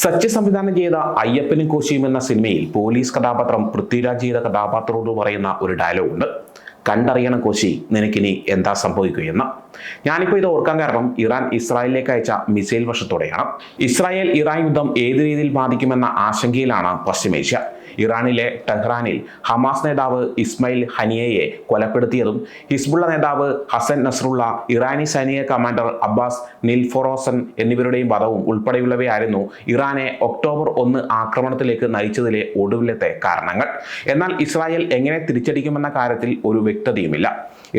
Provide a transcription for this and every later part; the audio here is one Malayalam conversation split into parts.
സച്ചി സംവിധാനം ചെയ്ത അയ്യപ്പനും കോശിയും എന്ന സിനിമയിൽ പോലീസ് കഥാപാത്രം പൃഥ്വിരാജ് ചെയ്ത കഥാപാത്രത്തോട് പറയുന്ന ഒരു ഡയലോഗ് ഉണ്ട്. കണ്ടറിയണം കോശി, നിനക്കിനി എന്താ സംഭവിക്കുകയെന്ന്. ഞാനിപ്പോൾ ഇത് ഓർക്കാൻ കാരണം ഇറാൻ ഇസ്രായേലിലേക്ക് അയച്ച മിസൈൽ വർഷത്തോടെയാണ്. ഇസ്രായേൽ ഇറാൻ യുദ്ധം ഏത് രീതിയിൽ ബാധിക്കുമെന്ന ആശങ്കയിലാണ് പശ്ചിമേഷ്യ. ഇറാനിലെ ടെഹ്റാനിൽ ഹമാസ് നേതാവ് ഇസ്മയിൽ ഹനിയയെ കൊലപ്പെടുത്തിയതും ഹിസ്ബുള്ള നേതാവ് ഹസൻ നസ്രുള്ള, ഇറാനി സൈനിക കമാൻഡർ അബ്ബാസ് നിൽഫൊറോസൻ എന്നിവരുടെയും വധവും ഉൾപ്പെടെയുള്ളവയായിരുന്നു ഇറാനെ ഒക്ടോബർ 1 ആക്രമണത്തിലേക്ക് നയിച്ചതിലെ ഒടുവിലത്തെ കാരണങ്ങൾ. എന്നാൽ ഇസ്രായേൽ എങ്ങനെ തിരിച്ചടിക്കുമെന്ന കാര്യത്തിൽ ഒരു വ്യക്തതയുമില്ല.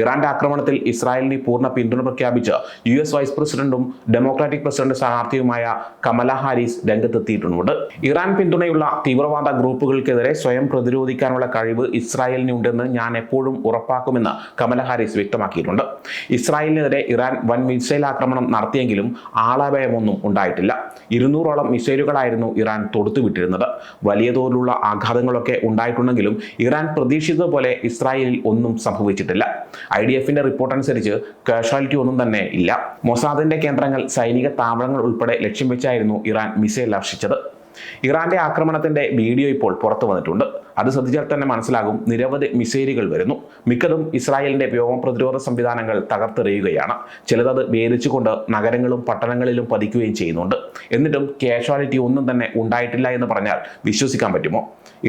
ഇറാന്റെ ആക്രമണത്തിൽ ഇസ്രായേലിന് പൂർണ്ണ പിന്തുണ പ്രഖ്യാപിച്ച് US വൈസ് പ്രസിഡന്റും ഡെമോക്രാറ്റിക് പ്രസിഡന്റ് സ്ഥാനാർത്ഥിയുമായ കമല ഹാരിസ് രംഗത്തെത്തിയിട്ടുണ്ട്. ഇറാൻ പിന്തുണയുള്ള തീവ്രവാദ ഗ്രൂപ്പുകൾക്കെതിരെ സ്വയം പ്രതിരോധിക്കാനുള്ള കഴിവ് ഇസ്രായേലിനുണ്ടെന്ന് ഞാൻ എപ്പോഴും ഉറപ്പാക്കുമെന്ന് കമല ഹാരിസ് വ്യക്തമാക്കിയിട്ടുണ്ട്. ഇസ്രായേലിനെതിരെ ഇറാൻ വൻ മിസൈൽ ആക്രമണം നടത്തിയെങ്കിലും ആളപായമൊന്നും ഉണ്ടായിട്ടില്ല. 200ഓളം മിസൈലുകളായിരുന്നു ഇറാൻ തൊടുത്തുവിട്ടിരുന്നത്. വലിയ തോതിലുള്ള ആഘാതങ്ങളൊക്കെ ഉണ്ടായിട്ടുണ്ടെങ്കിലും ഇറാൻ പ്രതീക്ഷിച്ചതുപോലെ ഇസ്രായേലിൽ ഒന്നും സംഭവിച്ചിട്ടില്ല. IDFന്റെ റിപ്പോർട്ട് അനുസരിച്ച് കാഷ്വാലിറ്റി ഒന്നും തന്നെ ഇല്ല. മൊസാദിന്റെ കേന്ദ്രങ്ങൾ, സൈനിക താവളങ്ങൾ ഉൾപ്പെടെ ലക്ഷ്യം വെച്ചായിരുന്നു ഇറാൻ മിസൈൽ വർഷിച്ചത്. ഇറാന്റെ ആക്രമണത്തിന്റെ വീഡിയോ ഇപ്പോൾ പുറത്തു വന്നിട്ടുണ്ട്. അത് ശ്രദ്ധിച്ചാൽ തന്നെ മനസ്സിലാകും, നിരവധി മിസൈലുകൾ വരുന്നു. മിക്കതും ഇസ്രായേലിന്റെ വ്യോമ പ്രതിരോധ സംവിധാനങ്ങൾ തകർത്തെറിയുകയാണ്. ചിലത് ഭേദിച്ചുകൊണ്ട് നഗരങ്ങളും പട്ടണങ്ങളിലും പതിക്കുകയും ചെയ്യുന്നുണ്ട്. എന്നിട്ടും കാഷ്വാലിറ്റി ഒന്നും തന്നെ ഉണ്ടായിട്ടില്ല എന്ന് പറഞ്ഞാൽ വിശ്വസിക്കാൻ പറ്റുമോ?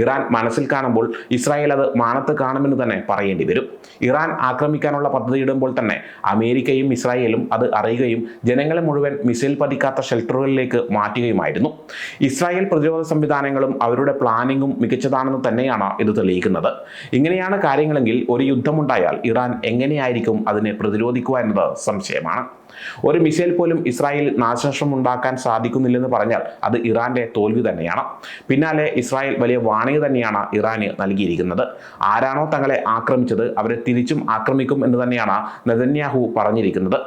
ഇറാൻ മനസ്സിൽ കാണുമ്പോൾ ഇസ്രായേൽ അത് മാനത്ത് കാണുമെന്ന് തന്നെ പറയേണ്ടി വരും. ഇറാൻ ആക്രമിക്കാനുള്ള പദ്ധതി ഇടുമ്പോൾ തന്നെ അമേരിക്കയും ഇസ്രായേലും അത് അറിയുകയും ജനങ്ങളെ മുഴുവൻ മിസൈൽ പതിക്കാത്ത ഷെൽട്ടറുകളിലേക്ക് മാറ്റുകയുമായിരുന്നു. ഇസ്രായേൽ പ്രതിരോധ സംവിധാനങ്ങളും അവരുടെ പ്ലാനിങ്ങും മികച്ചതാണെന്ന് തന്നെയാണ് ഇത് തെളിയിക്കുന്നത്. ഇങ്ങനെയാണ് കാര്യങ്ങളെങ്കിൽ ഒരു യുദ്ധമുണ്ടായാൽ ഇറാൻ എങ്ങനെയായിരിക്കും അതിനെ പ്രതിരോധിക്കുക എന്നത് സംശയമാണ്. ഒരു മിസൈൽ പോലും ഇസ്രായേൽ നാശനഷ്ടം ഉണ്ടാക്കാൻ സാധിക്കുന്നില്ലെന്ന് പറഞ്ഞാൽ അത് ഇറാന്റെ തോൽവി തന്നെയാണ്. പിന്നാലെ ഇസ്രായേൽ വലിയ വാണിംഗ് തന്നെയാണ് ഇറാന് നൽകിയിരിക്കുന്നത്. ആരാണോ തങ്ങളെ ആക്രമിച്ചത് അവരെ തിരിച്ചും ആക്രമിക്കും എന്ന് തന്നെയാണ് നെതന്യാഹു പറഞ്ഞിരിക്കുന്നത്.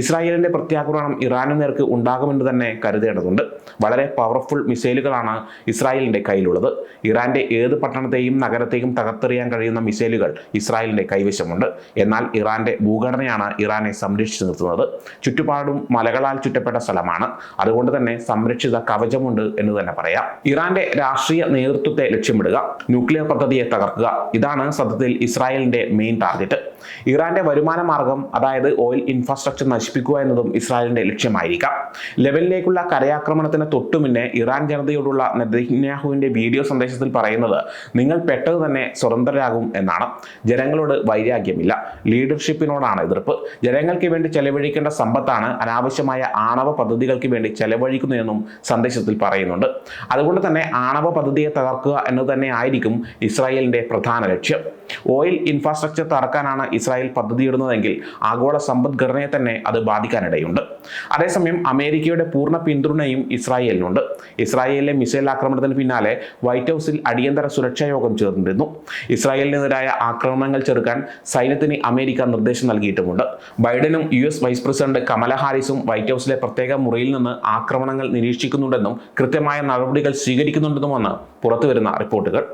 ഇസ്രായേലിന്റെ പ്രത്യാക്രമണം ഇറാനു നേർക്ക് ഉണ്ടാകുമെന്ന് തന്നെ കരുതേണ്ടതുണ്ട്. വളരെ പവർഫുൾ മിസൈലുകളാണ് ഇസ്രായേലിന്റെ കയ്യിലുള്ളത്. ഇറാന്റെ ഏത് പട്ടണത്തെയും നഗരത്തെയും തകർത്തെറിയാൻ കഴിയുന്ന മിസൈലുകൾ ഇസ്രായേലിന്റെ കൈവശമുണ്ട്. എന്നാൽ ഇറാന്റെ ഭൂഘടനയാണ് ഇറാനെ സംരക്ഷിച്ചു നിർത്തുന്നത്. ചുറ്റുപാടും മലകളാൽ ചുറ്റപ്പെട്ട സ്ഥലമാണ്. അതുകൊണ്ട് തന്നെ സംരക്ഷിത കവചമുണ്ട് എന്ന് തന്നെ പറയാം. ഇറാന്റെ രാഷ്ട്രീയ നേതൃത്വത്തെ ലക്ഷ്യമിടുക, ന്യൂക്ലിയർ പദ്ധതിയെ തകർക്കുക, ഇതാണ് സത്യത്തിൽ ഇസ്രായേലിന്റെ മെയിൻ ടാർഗറ്റ്. ഇറാന്റെ വരുമാന മാർഗം, അതായത് ഓയിൽ ഇൻഫ്രാസ്ട്രക്ചർ നശിപ്പിക്കുക എന്നതും ഇസ്രായേലിന്റെ ലക്ഷ്യമായിരിക്കാം. ലെബനിലേക്കുള്ള കരയാക്രമണത്തിന് തൊട്ടുമുന്നേ ഇറാൻ ജനതയോടുള്ള നെതന്യാഹുവിന്റെ വീഡിയോ സന്ദേശത്തിൽ പറയുന്നത് നിങ്ങൾ പെട്ടെന്ന് തന്നെ സ്വതന്ത്രരാകും എന്നാണ്. ജനങ്ങളോട് വൈരാഗ്യമില്ല, ലീഡർഷിപ്പിനോടാണ് എതിർപ്പ്. ജനങ്ങൾക്ക് വേണ്ടി ചെലവഴിക്കേണ്ട സമ്പത്താണ് അനാവശ്യമായ ആണവ പദ്ധതികൾക്ക് വേണ്ടി ചെലവഴിക്കുന്നതെന്നും സന്ദേശത്തിൽ പറയുന്നുണ്ട്. അതുകൊണ്ട് തന്നെ ആണവ പദ്ധതിയെ തകർക്കുക എന്നത് തന്നെ ആയിരിക്കും ഇസ്രായേലിന്റെ പ്രധാന ലക്ഷ്യം. ഓയിൽ ഇൻഫ്രാസ്ട്രക്ചർ തകർക്കാനാണ് ഇസ്രായേൽ പദ്ധതിയിടുന്നതെങ്കിൽ ആഗോള സമ്പദ്ഘടനയെ തന്നെ അത് ബാധിക്കാനിടയുണ്ട്. അതേസമയം അമേരിക്കയുടെ പൂർണ്ണ പിന്തുണയും ഇസ്രായേലിനുണ്ട്. ഇസ്രായേലിലെ മിസൈൽ ആക്രമണത്തിന് പിന്നാലെ വൈറ്റ് ഹൗസിൽ അടിയന്തര സുരക്ഷാ യോഗം ചേർന്നിരുന്നു. ഇസ്രായേലിനെതിരായ ആക്രമണങ്ങൾ ചെറുക്കാൻ സൈന്യത്തിന് അമേരിക്ക നിർദ്ദേശം നൽകിയിട്ടുമുണ്ട്. ബൈഡനും US വൈസ് പ്രസിഡന്റ് കമല ഹാരിസും വൈറ്റ് ഹൗസിലെ പ്രത്യേക മുറിയിൽ നിന്ന് ആക്രമണങ്ങൾ നിരീക്ഷിക്കുന്നുണ്ടെന്നും കൃത്യമായ നടപടികൾ സ്വീകരിക്കുന്നുണ്ടെന്നുമാണ് പുറത്തുവരുന്ന റിപ്പോർട്ടുകൾ.